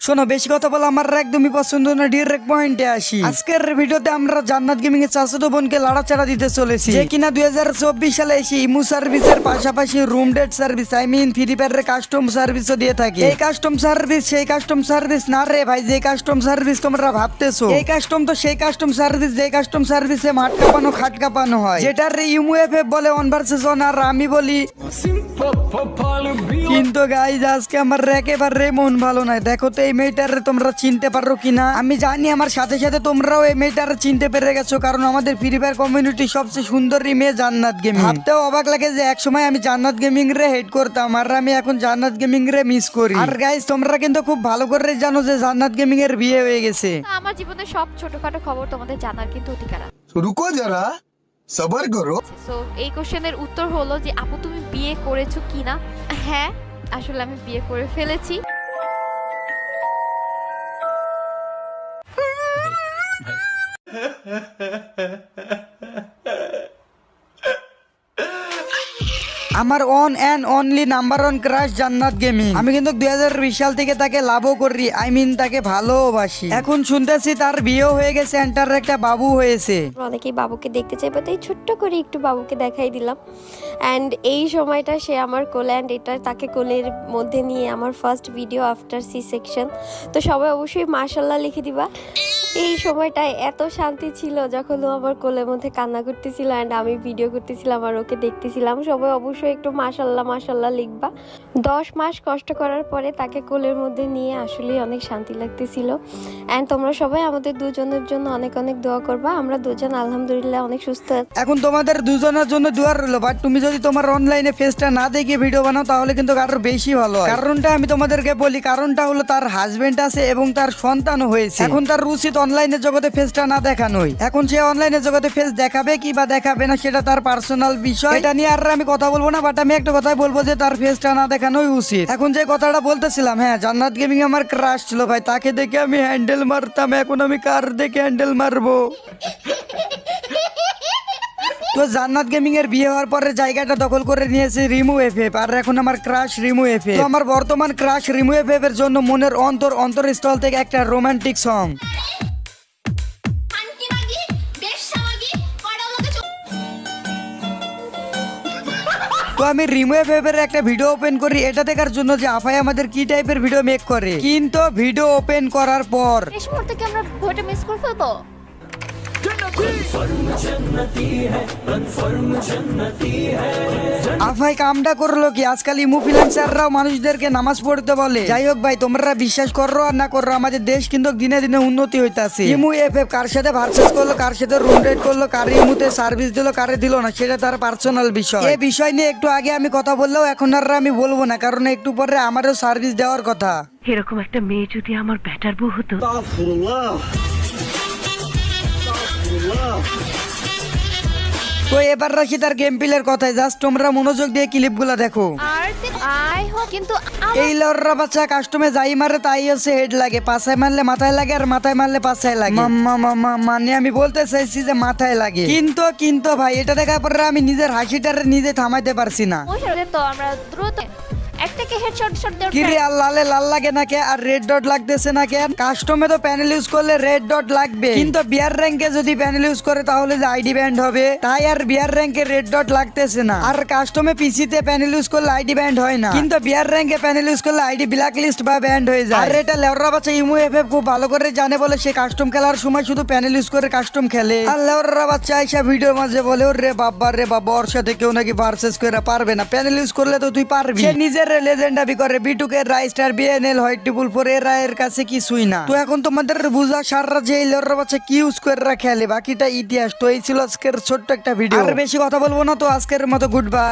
শোনো, বেশি কথা বলা আমার একদমই পছন্দ না, ডিরেক্ট পয়েন্টে আসি। আজকের ভিডিওতে আমরা জান্নাত গেমিং এর চাচাতো বোনকে লাড়াচাড়া দিতে চলেছি, যে কিনা 2024 সালে এসে ইমু সার্ভিসের পাশাপাশি রুম ডেট সার্ভিস ফ্রি ফায়ারের কাস্টম সার্ভিসও দিয়ে থাকে। এই কাস্টম সার্ভিস সেই কাস্টম সার্ভিস না রে ভাই, যে কাস্টম সার্ভিস তোমরা ভাবতেছো। এই কাস্টম তো সেই কাস্টম সার্ভিস যে কাস্টম সার্ভিসে মাঠ কাঁপানো খাট কাঁপানো হয়, যেটার ইমু এফএফ বলে অন ভার্সেস অন, আর আমি বলি। কিন্তু গাইজ আজকে আমার একেবারে মন ভালো নাই। দেখো তো এই মেয়েটারে তোমরা চিনতে পারো কিনা। আমি জানি আমার সাথে সাথে তোমরাও এই মেয়েটারে চিনতে পেরে গেছো, কারণ আমাদের ফ্রি ফায়ার কমিউনিটি সবচেয়ে সুন্দরী মেয়ে জান্নাত গেমিং। ভাবতেও অবাক লাগে যে একসময় আমি জান্নাত গেমিং রে হেট করতাম, আর আমি এখন জান্নাত গেমিং রে মিস করি। আর গাইজ তোমরা কিন্তু খুব ভালো করে জানো যে জান্নাত গেমিং এর বিয়ে হয়ে গেছে। আমার জীবনের সব ছোটখাটো খবর তোমাদের জানার কিন্তু অধিকার আছে। রুকো যারা, সবার করো। সো এই কোশ্চেনের উত্তর হলো যে আপু তুমি বিয়ে করেছো কিনা। হ্যাঁ, আসলে আমি বিয়ে করে ফেলেছি। আমার one and only number one crush Jannat gaming. আমি কিন্তু 2020 সাল থেকে তাকে লাভও করি, তাকে ভালোবাসি। এখন শুনতেছি তার বিয়েও হয়ে গেছে, এন্টার একটা বাবু হয়েছে। অনেকেই বাবুকে দেখতে চাই, বাট এই ছোট্ট করে একটু বাবুকে দেখাই দিলাম। অ্যান্ড এই সময়টা সে আমার কোলে, অ্যান্ড এটা তাকে কোলের মধ্যে নিয়ে আমার first video after C section. তো সবাই অবশ্যই মাশাল্লাহ লিখে দিবা। এই সময়টায় এত শান্তি ছিল যখন ও আমার কোলের মধ্যে কান্না করতেছিল অ্যান্ড আমি ভিডিও করতেছিলাম আর ওকে দেখতেছিলাম। সবাই অবশ্যই একটু মাশাল্লাহ মাশাল্লাহ লিখবা। 10 মাস কষ্ট করার পরে তাকে কোলের মধ্যে নিয়ে আসলে অনেক শান্তি লাগতেছিল। অ্যান্ড তোমরা সবাই আমাদের দুজনের জন্য অনেক অনেক দোয়া করবা। আমরা দুজন আলহামদুলিল্লাহ অনেক সুস্থ আছি। এখন তোমাদের দুজনের জন্য দোয়া রইলো, বাট তুমি যদি তোমার অনলাইনে ফেসটা না দেখে ভিডিও বানাও তাহলে কিন্তু আরো বেশি ভালো হয়। কারণটা আমি তোমাদেরকে বলি, কারণটা হলো তার হাজবেন্ড আছে এবং তার সন্তানও হয়েছে। এখন তার উচিত অনলাইনে জগতে ফেসটা না দেখানোই। এখন সে অনলাইনে জগতে ফেস দেখাবে কি বা দেখাবে না সেটা তার পার্সোনাল বিষয়, এটা নিয়ে আর আমি কথা বলবো না। বাট আমি একটা কথাই বলবো যে তার ফেসটা না দেখানোই উচিত। এখন যে কথাটা বলতেছিলাম, হ্যাঁ জান্নাত গেমিং আমার ক্রাশ ছিল ভাই, তাকে দেখে আমি হ্যান্ডেল মারতাম। এখন আমি কার দেখে হ্যান্ডেল মারবো? তো জান্নাত গেমিং এর বিয়ে হওয়ার পরে জায়গাটা দখল করে নিয়েছে রিমু এফএফ, আর এখন আমার ক্রাশ রিমু এফএফ। তো আমার বর্তমান ক্রাশ রিমু এফএফ এর জন্য মনের অন্তরস্থল থেকে একটা রোমান্টিক সং। তো আমি রিমু এফএফ এর একটা ভিডিও ওপেন করি এটা দেখার জন্য যে আফাই আমাদের কি টাইপের ভিডিও মেক করে। কিন্তু ভিডিও ওপেন করার পর শেষ মুহূর্তে কি আমরা ভোটে মিস করে ফেলবো? আফাই কামটা করলো কি, আজকাল ইমু ফ্রিল্যান্সাররাও মানুষদেরকে নামাজ পড়তে বলে। যাই হোক ভাই, তোমরা বিশ্বাস করো আর না করো, আমাদের দেশ কিন্তু দিনে দিনে উন্নতি হইতাছে। ইমু এফএফ কার সাথে ভার্সেস করলো, কার সাথে রুম রেট করলো, কার ইমুতে সার্ভিস দিল, কারে দিল না, সেটা তার পার্সোনাল বিষয়। এই বিষয় নিয়ে একটু আগে আমি কথা বললেও এখন আর আমি বলবো না, কারণ একটু পরে আমারও সার্ভিস দেওয়ার কথা। এরকম একটা মেয়ে যদি আমার ব্যাটার বউ হতো। তো এবার রাখি তার গেম প্লের কথায়, জাস্ট তোমরা মনোযোগ দিয়ে ক্লিপগুলো দেখো। আর আই হোপ কিন্তু এই লড়রা বাচ্চা কাস্টমে যাই মারে তাই হচ্ছে হেড লাগে, পাছায় মারলে মাথায় লাগে, আর মাথায় মারলে পাছায় লাগে। মানে আমি বলতে চাইছি যে মাথায় লাগে। কিন্তু ভাই এটা দেখার পরে আমি নিজের হাসিটারে নিজে থামাইতে পারছি না। তো আমরা দ্রুত একটাকে হেডশট দেব। কি রে, আর লালে লাল লাগে না কে, আর রেড ডট লাগতেছে না কেন? কাস্টমে তো প্যানেল ইউজ করলে রেড ডট লাগবে, কিন্তু বিয়ার র্যাঙ্কে যদি প্যানেল ইউজ করে তাহলে যে আইডি ব্যান্ড হবে, তাই আর বিয়ার র্যাঙ্কে রেড ডট লাগতেছে না। আর কাস্টমে পিসিতে প্যানেল ইউজ করলে আইডি ব্যান্ড হয় না, কিন্তু বিয়ার র্যাঙ্কে প্যানেল ইউজ করলে আইডি ব্ল্যাক লিস্ট বা ব্যান্ড হয়ে যায়। আর এটা লেওরা বাচ্চা ইমু এফএফ খুব ভালো করে জানে বলে সে কাস্টম খেলার সময় শুধু প্যানেল ইউজ করে কাস্টম খেলে। আর লেওরা বাচ্চা আইসা ভিডিওর মাঝে বলে ওরে বাবা ওর সাথে কেউ নাকি ভার্সেস করে পারবে না, প্যানেল ইউজ করলে তো তুই পারবি। সে নিজের লেজেন্ড দাবি করে, বিটুকের রাইস্টার বিএনএল হোয়াইট টিপুল ফোর এর রায়ের কাছে কিছুই না। তো এখন তোমাদের বুঝা সাররা যে লেওরা বাচ্চা কি ইউজ করে খেলে, বাকিটা ইতিহাস। তো এই ছিল আজকের ছোট্ট একটা ভিডিও, আর বেশি কথা বলবো না। তো আজকের মতো গুড বাই।